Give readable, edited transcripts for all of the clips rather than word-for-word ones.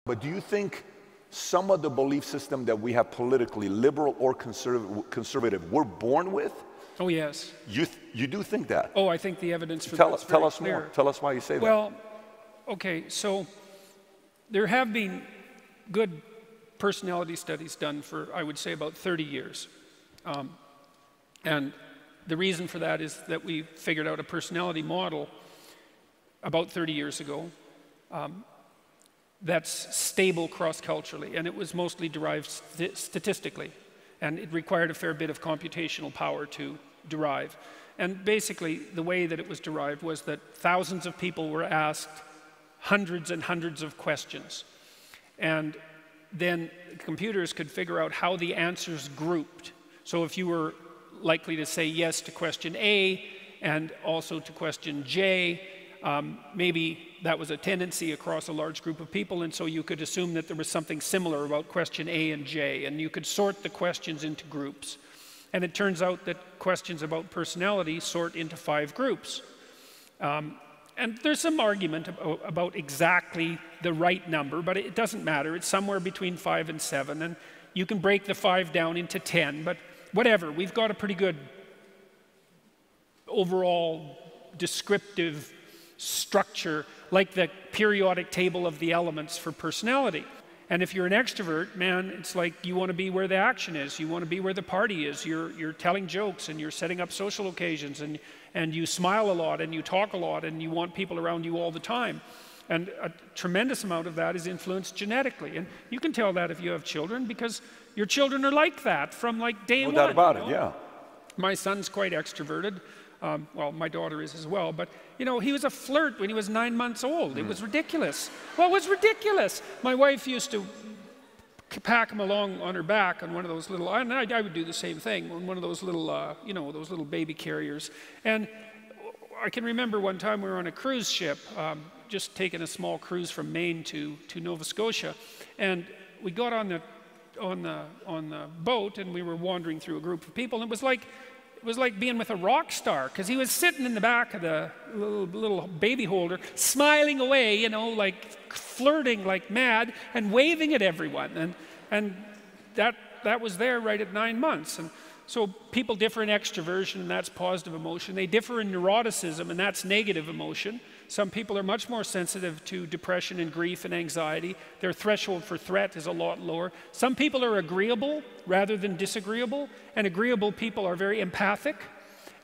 But do you think some of the belief system that we have politically, liberal or conservative, we're born with? Oh, yes. You do think that? Oh, I think the evidence for that is very Tell us clear. more. Tell us why you say that. Well, okay, so there have been good personality studies done for, I would say, about 30 years. And the reason for that is that we figured out a personality model about 30 years ago that's stable cross-culturally, and it was mostly derived statistically, and it required a fair bit of computational power to derive. And basically, the way that it was derived was that thousands of people were asked hundreds and hundreds of questions, and then computers could figure out how the answers grouped. So if you were likely to say yes to question A and also to question J, maybe that was a tendency across a large group of people, and so you could assume that there was something similar about question A and J, and you could sort the questions into groups. And it turns out that questions about personality sort into 5 groups. And there's some argument about exactly the right number, but it doesn't matter. It's somewhere between 5 and 7, and you can break the 5 down into 10, but whatever. We've got a pretty good overall descriptive structure, like the periodic table of the elements for personality. And if you're an extrovert, man, it's like you want to be where the action is. You want to be where the party is. You're telling jokes, and you're setting up social occasions, and you smile a lot, and you talk a lot, and you want people around you all the time. And a tremendous amount of that is influenced genetically. And you can tell that if you have children, because your children are like that from like day one. No doubt about it, yeah. My son's quite extroverted. Well, my daughter is as well, but you know, he was a flirt when he was 9 months old. It was ridiculous. Well, it was ridiculous. My wife used to pack him along on her back on one of those little, and I would do the same thing, on one of those little, you know, those little baby carriers. And I can remember one time we were on a cruise ship, just taking a small cruise from Maine to Nova Scotia, and we got on the boat, and we were wandering through a group of people, and it was like being with a rock star, because he was sitting in the back of the little baby holder, smiling away, you know, like flirting like mad, and waving at everyone. And that was there right at 9 months. And so people differ in extroversion, and that's positive emotion. They differ in neuroticism, and that's negative emotion. Some people are much more sensitive to depression and grief and anxiety. Their threshold for threat is a lot lower. Some people are agreeable rather than disagreeable, and agreeable people are very empathic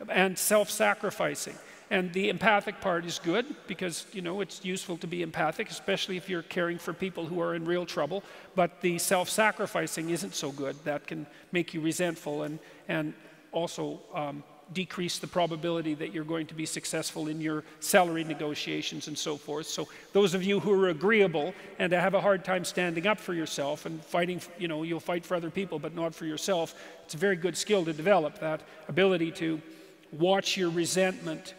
and self-sacrificing. And the empathic part is good because, you know, it's useful to be empathic, especially if you're caring for people who are in real trouble. But the self-sacrificing isn't so good. That can make you resentful and also decrease the probability that you're going to be successful in your salary negotiations and so forth. So those of you who are agreeable and have a hard time standing up for yourself and fighting, you know, you'll fight for other people but not for yourself. It's a very good skill to develop, that ability to watch your resentment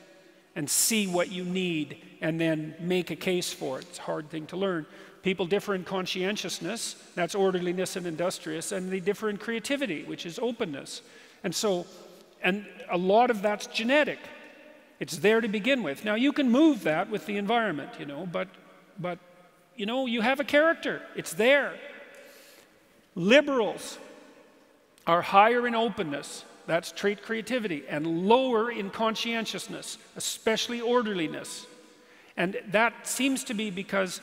and see what you need and then make a case for it. It's a hard thing to learn. People differ in conscientiousness, that's orderliness and industrious, and they differ in creativity, which is openness. And a lot of that's genetic. It's there to begin with. Now, you can move that with the environment, you know, but you know, you have a character. It's there. Liberals are higher in openness, that's trait creativity, and lower in conscientiousness, especially orderliness. And that seems to be because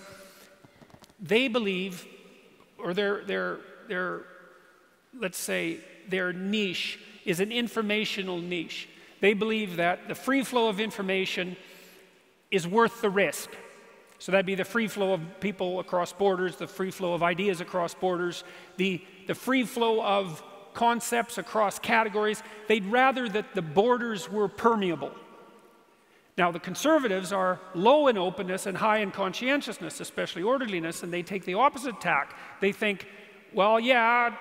they believe, or their let's say, their niche is an informational niche. They believe that the free flow of information is worth the risk. So that'd be the free flow of people across borders, the free flow of ideas across borders, the free flow of concepts across categories. They'd rather that the borders were permeable. Now, the conservatives are low in openness and high in conscientiousness, especially orderliness, and they take the opposite tack. They think, well, yeah,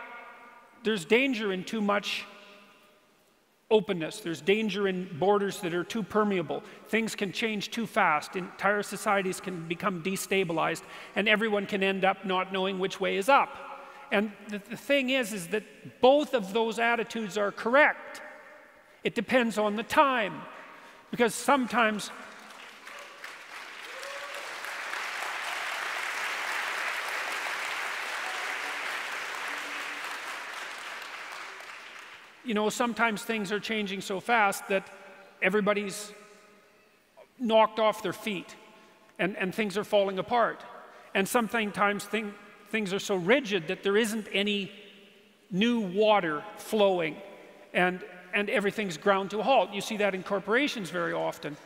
there's danger in too much openness. There's danger in borders that are too permeable. Things can change too fast. Entire societies can become destabilized, and everyone can end up not knowing which way is up. And the thing is that both of those attitudes are correct. It depends on the time. Because sometimes you know, sometimes things are changing so fast that everybody's knocked off their feet and things are falling apart. And sometimes things are so rigid that there isn't any new water flowing and everything's ground to a halt. You see that in corporations very often,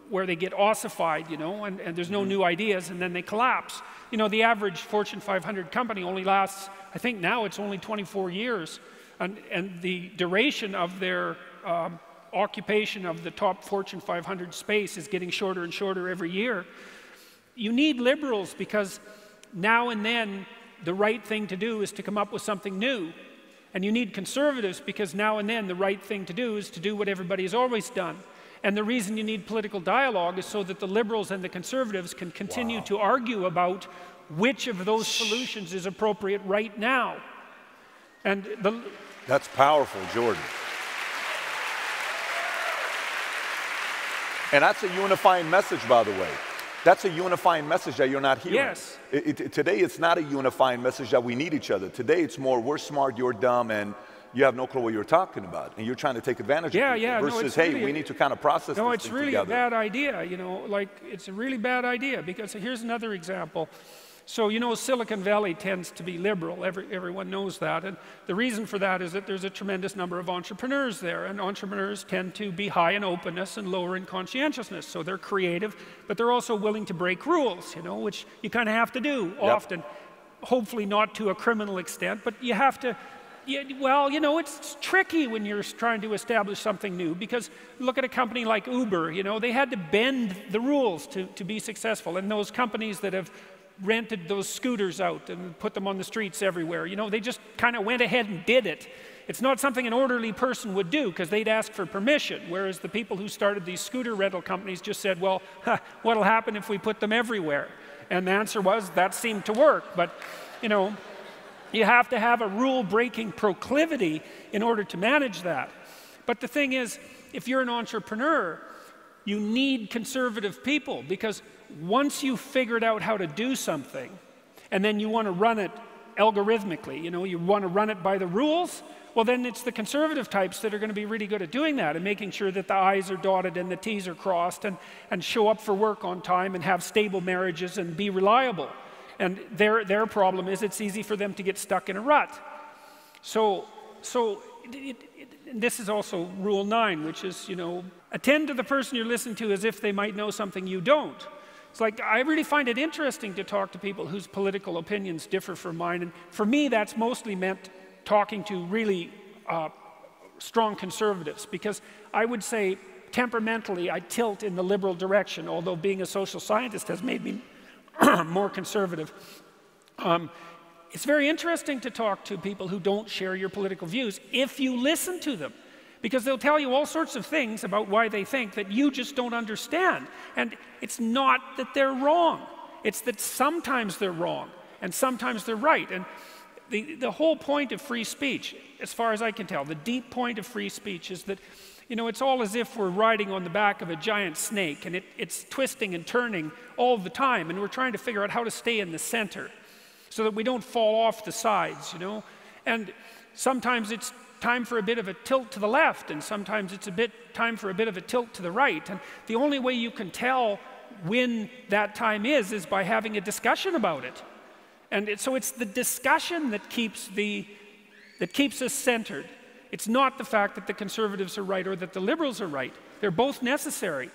where they get ossified, you know, and there's no new ideas, and then they collapse. You know, the average Fortune 500 company only lasts, I think now it's only 24 years, and the duration of their occupation of the top Fortune 500 space is getting shorter and shorter every year. You need liberals because now and then the right thing to do is to come up with something new. And you need conservatives because now and then the right thing to do is to do what everybody has always done. And the reason you need political dialogue is so that the liberals and the conservatives can continue to argue about which of those solutions is appropriate right now. And that's powerful, Jordan. And that's a unifying message, by the way. That's a unifying message that you're not hearing. Yes. Today, it's not a unifying message that we need each other. Today, it's more, we're smart, you're dumb, and you have no clue what you're talking about. And you're trying to take advantage of people. Versus, hey, we need to kind of process this thing together. No, it's really a bad idea, you know, like, it's a really bad idea. Because here's another example. So, you know, Silicon Valley tends to be liberal. Everyone knows that. And the reason for that is that there's a tremendous number of entrepreneurs there. And entrepreneurs tend to be high in openness and lower in conscientiousness. So they're creative, but they're also willing to break rules, you know, which you kind of have to do often. Hopefully not to a criminal extent, but you have to. Well, you know, it's tricky when you're trying to establish something new, because look at a company like Uber, you know, they had to bend the rules to be successful. And those companies that have rented those scooters out and put them on the streets everywhere, you know, they just kind of went ahead and did it. It's not something an orderly person would do because they'd ask for permission, whereas the people who started these scooter rental companies just said, well, what'll happen if we put them everywhere? And the answer was, that seemed to work. But, you know, you have to have a rule-breaking proclivity in order to manage that. But the thing is, if you're an entrepreneur, you need conservative people, because once you've figured out how to do something, and then you want to run it algorithmically, you know, you want to run it by the rules, well, then it's the conservative types that are going to be really good at doing that and making sure that the I's are dotted and the T's are crossed and show up for work on time and have stable marriages and be reliable. And their problem is it's easy for them to get stuck in a rut. So this is also Rule 9, which is, you know, attend to the person you're listening to as if they might know something you don't. It's like, I really find it interesting to talk to people whose political opinions differ from mine. And for me, that's mostly meant talking to really strong conservatives, because I would say temperamentally I tilt in the liberal direction, although being a social scientist has made me more conservative. It's very interesting to talk to people who don't share your political views if you listen to them, because they'll tell you all sorts of things about why they think that you just don't understand. And it's not that they're wrong. It's that sometimes they're wrong and sometimes they're right. And the whole point of free speech, as far as I can tell, the deep point of free speech is that, you know, it's all as if we're riding on the back of a giant snake, and it's twisting and turning all the time, and we're trying to figure out how to stay in the center so that we don't fall off the sides, you know. And sometimes it's time for a bit of a tilt to the left, and sometimes it's time for a bit of a tilt to the right. And the only way you can tell when that time is by having a discussion about it. And so it's the discussion that keeps us centered. It's not the fact that the conservatives are right or that the liberals are right. They're both necessary.